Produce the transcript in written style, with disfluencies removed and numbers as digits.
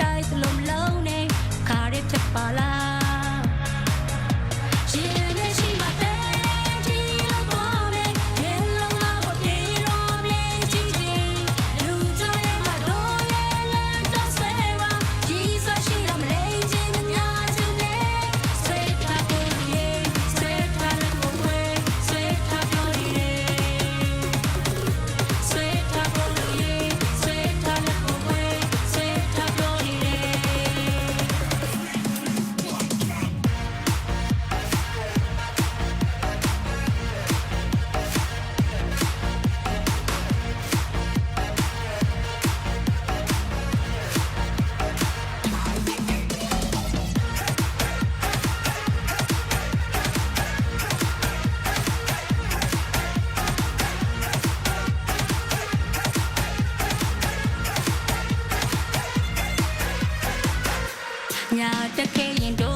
တိုက်သလုံးလုံးနဲ့ခါရဖြစ်ပါလားရှင်နဲ့ရှိမှတဲ့ဒီလိုပေါ်မယ်ရေလုံးလာဖို့ပြေတော့မြေကြီးကြီးလူကြရဲ့မတော်ရဲ့လမ်းတော့ဆွဲပါကြီးစွာရှိတော့မလေးချင်းများချင်းနဲ့ဆွဲထားဖို့ရေဆွဲထားလို့ကိုဝဲဆွဲထားပြောရည်ဆွဲထားဖို့ရေဆွဲထားလို့ကိုဝဲဆွဲထားပြောရည်ညာတက်ခဲ့ရင်တို့